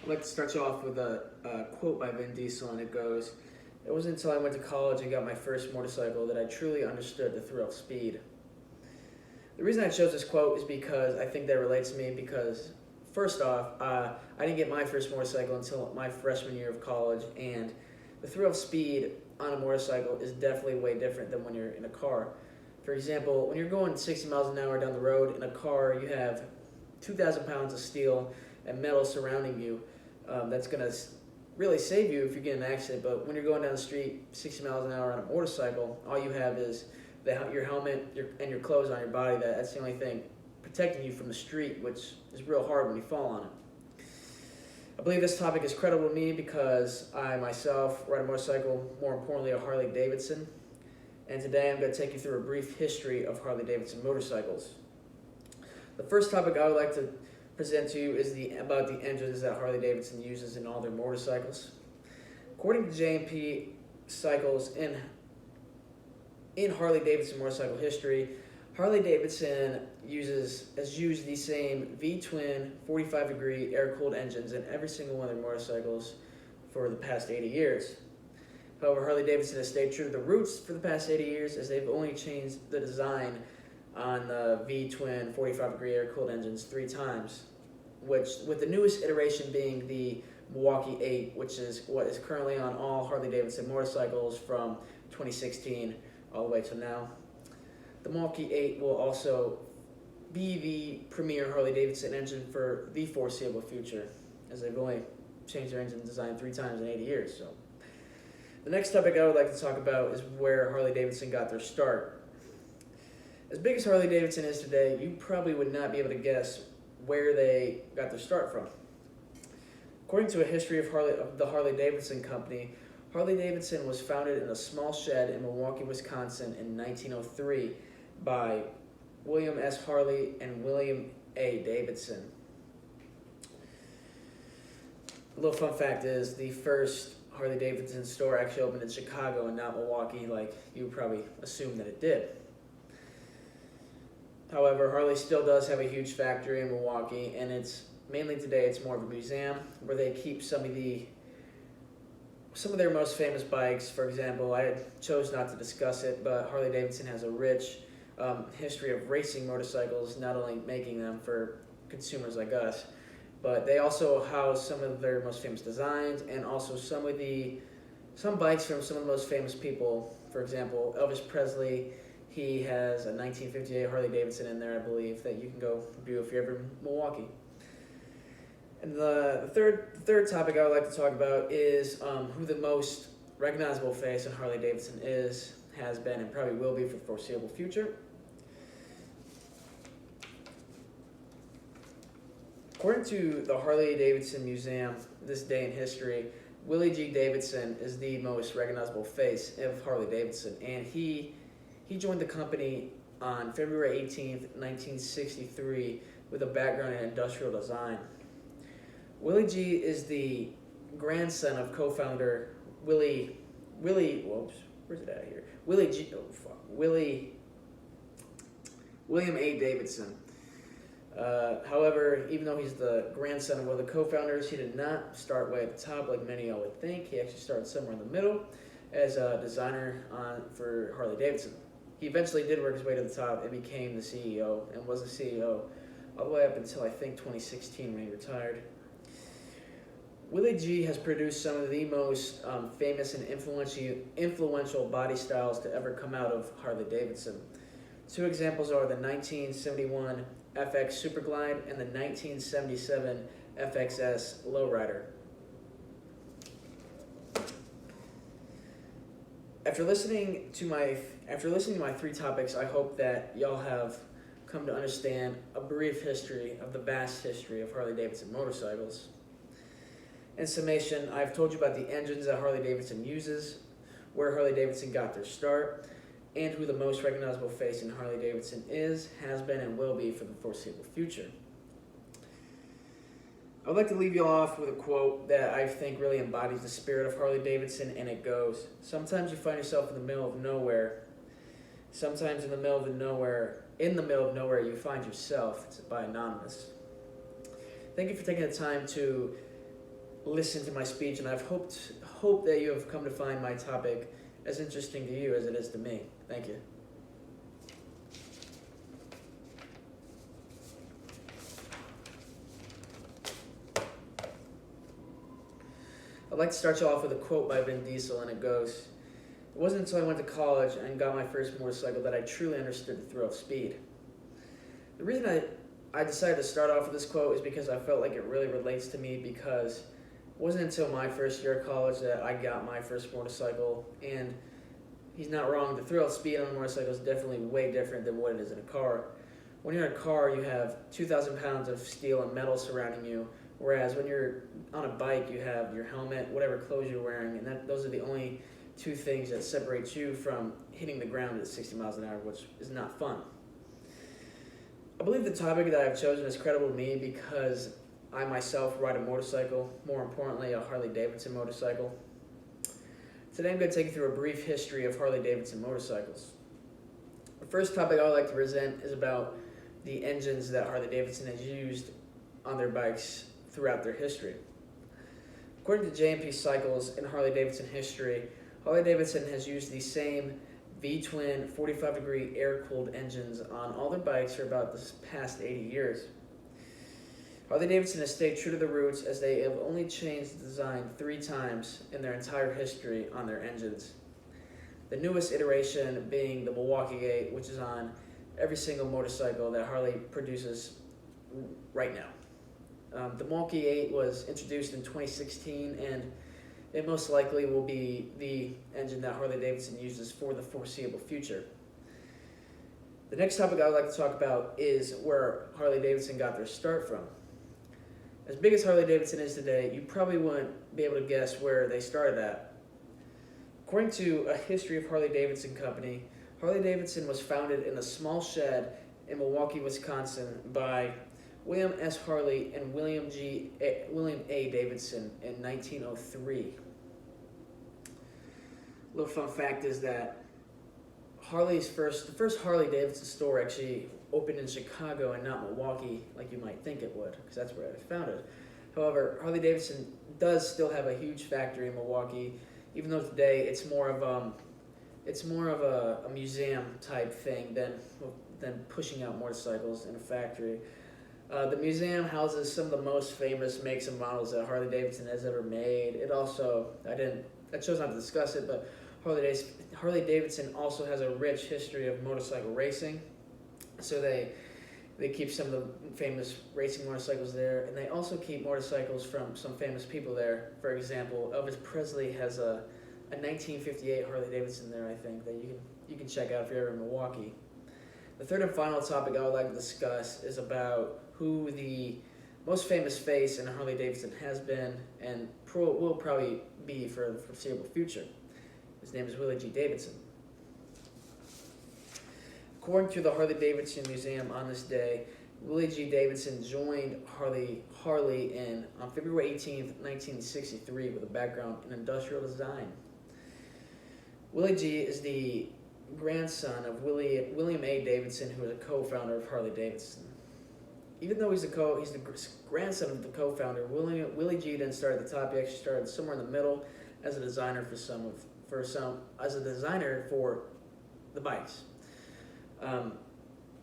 I'd like to start you off with a quote by Vin Diesel, and it goes, "It wasn't until I went to college and got my first motorcycle that I truly understood the thrill of speed." The reason I chose this quote is because I think that relates to me because, first off, I didn't get my first motorcycle until my freshman year of college, and the thrill of speed on a motorcycle is definitely way different than when you're in a car. For example, when you're going 60 miles an hour down the road in a car, you have 2,000 pounds of steel and metal surrounding you. That's going to really save you if you get in an accident. But when you're going down the street 60 miles an hour on a motorcycle, all you have is your helmet and your clothes on your body. That's the only thing protecting you from the street, which is real hard when you fall on it. I believe this topic is credible to me because I myself ride a motorcycle, more importantly a Harley Davidson. And today I'm going to take you through a brief history of Harley Davidson motorcycles. The first topic I would like to present to you is about the engines that Harley Davidson uses in all their motorcycles. According to J&P Cycles in Harley Davidson motorcycle history, Harley Davidson has used the same V-twin 45-degree air-cooled engines in every single one of their motorcycles for the past 80 years. However, Harley Davidson has stayed true to the roots for the past 80 years as they've only changed the design on the V-twin 45-degree air-cooled engines 3 times, with the newest iteration being the Milwaukee 8, which is what is currently on all Harley Davidson motorcycles from 2016 all the way to now. The Milwaukee 8 will also be the premier Harley Davidson engine for the foreseeable future, as they've only changed their engine design 3 times in 80 years. So, the next topic I would like to talk about is where Harley Davidson got their start. As big as Harley Davidson is today, you probably would not be able to guess where they got their start from. According to a history of the Harley Davidson Company, Harley Davidson was founded in a small shed in Milwaukee, Wisconsin in 1903 by William S. Harley and William A. Davidson. A little fun fact is the first Harley Davidson store actually opened in Chicago and not Milwaukee, like you would probably assume that it did. However, Harley still does have a huge factory in Milwaukee, and it's more of a museum where they keep some of their most famous bikes. For example, I chose not to discuss it, but Harley Davidson has a rich history of racing motorcycles, not only making them for consumers like us, but they also house some of their most famous designs and also some bikes from some of the most famous people. For example, Elvis Presley. He has a 1958 Harley Davidson in there, I believe, that you can go view if you're ever in Milwaukee. And the third topic I would like to talk about is who the most recognizable face in Harley Davidson has been, and probably will be for the foreseeable future. According to the Harley Davidson Museum, this day in history, Willie G. Davidson is the most recognizable face of Harley Davidson, and he joined the company on February 18th, 1963, with a background in industrial design. Willie G is the grandson of co-founder William A. Davidson. However, even though he's the grandson of one of the co-founders, he did not start way at the top like many all would think. He actually started somewhere in the middle as a designer for Harley Davidson. He eventually did work his way to the top and became the CEO, and was the CEO all the way up until I think 2016 when he retired. Willie G has produced some of the most famous and influential body styles to ever come out of Harley Davidson. 2 examples are the 1971 FX Superglide and the 1977 FXS Lowrider. After listening to my 3 topics, I hope that y'all have come to understand a brief history of the vast history of Harley Davidson motorcycles. In summation, I've told you about the engines that Harley Davidson uses, where Harley Davidson got their start, and who the most recognizable face in Harley Davidson has been, and will be for the foreseeable future. I would like to leave you off with a quote that I think really embodies the spirit of Harley Davidson, and it goes, "Sometimes you find yourself in the middle of nowhere. Sometimes in the middle of nowhere, you find yourself." It's by Anonymous. Thank you for taking the time to listened to my speech, and I've hope that you have come to find my topic as interesting to you as it is to me. Thank you. I'd like to start you off with a quote by Vin Diesel, and it goes, "It wasn't until I went to college and got my first motorcycle that I truly understood the thrill of speed." The reason I decided to start off with this quote is because I felt like it really relates to me, because it wasn't until my first year of college that I got my first motorcycle, and he's not wrong. The thrill of speed on a motorcycle is definitely way different than what it is in a car. When you're in a car, you have 2,000 pounds of steel and metal surrounding you, whereas when you're on a bike, you have your helmet, whatever clothes you're wearing, and those are the only two things that separate you from hitting the ground at 60 miles an hour, which is not fun. I believe the topic that I've chosen is credible to me because I myself ride a motorcycle, more importantly a Harley-Davidson motorcycle. Today I'm going to take you through a brief history of Harley-Davidson motorcycles. The first topic I would like to present is about the engines that Harley-Davidson has used on their bikes throughout their history. According to J&P Cycles in Harley-Davidson history, Harley-Davidson has used the same V-twin 45-degree air-cooled engines on all their bikes for about the past 80 years. Harley-Davidson has stayed true to the roots, as they have only changed the design 3 times in their entire history on their engines. The newest iteration being the Milwaukee 8, which is on every single motorcycle that Harley produces right now. The Milwaukee 8 was introduced in 2016, and it most likely will be the engine that Harley-Davidson uses for the foreseeable future. The next topic I would like to talk about is where Harley-Davidson got their start from. As big as Harley-Davidson is today, you probably wouldn't be able to guess where they started at. According to a history of Harley-Davidson Company, Harley-Davidson was founded in a small shed in Milwaukee, Wisconsin by William S. Harley and William A. Davidson in 1903. A little fun fact is that the first Harley-Davidson store actually opened in Chicago and not Milwaukee, like you might think it would, because that's where it was founded. However, Harley-Davidson does still have a huge factory in Milwaukee, even though today it's more of a museum type thing than pushing out motorcycles in a factory. The museum houses some of the most famous makes and models that Harley-Davidson has ever made. It also, I chose not to discuss it, but Harley-Davidson also has a rich history of motorcycle racing. So they keep some of the famous racing motorcycles there, and they also keep motorcycles from some famous people there. For example, Elvis Presley has a 1958 Harley-Davidson there, I think, that you can check out if you're ever in Milwaukee. The third and final topic I would like to discuss is about who the most famous face in Harley-Davidson has been and will probably be for the foreseeable future. His name is Willie G. Davidson. According to the Harley-Davidson Museum on this day, Willie G. Davidson joined Harley on February 18th, 1963 with a background in industrial design. Willie G. is the grandson of William A. Davidson, who is a co-founder of Harley-Davidson. Even though he's the grandson of the co-founder, Willie G. didn't start at the top. He actually started somewhere in the middle as a designer for the bikes.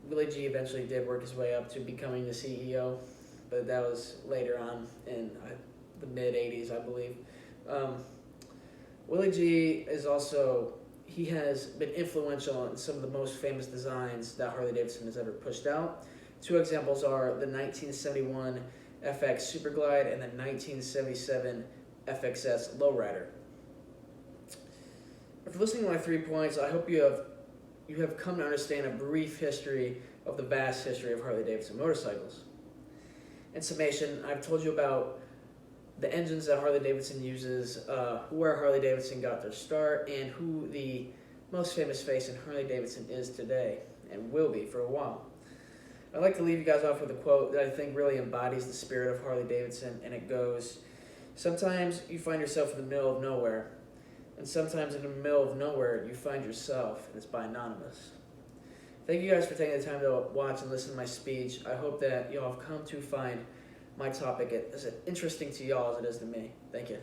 Willie G. eventually did work his way up to becoming the CEO, but that was later on in the mid-'80s, I believe. Willie G. He has been influential in some of the most famous designs that Harley-Davidson has ever pushed out. 2 examples are the 1971 FX Superglide and the 1977 FXS Lowrider. After listening to my 3 points, I hope you have come to understand a brief history of the vast history of Harley-Davidson motorcycles. In summation, I've told you about the engines that Harley-Davidson uses, where Harley-Davidson got their start, and who the most famous face in Harley-Davidson is today, and will be for a while. I'd like to leave you guys off with a quote that I think really embodies the spirit of Harley-Davidson, and it goes, "Sometimes you find yourself in the middle of nowhere, and sometimes in the middle of nowhere you find yourself," and it's by Anonymous. Thank you guys for taking the time to watch and listen to my speech. I hope that you all have come to find my topic as interesting to y'all as it is to me. Thank you.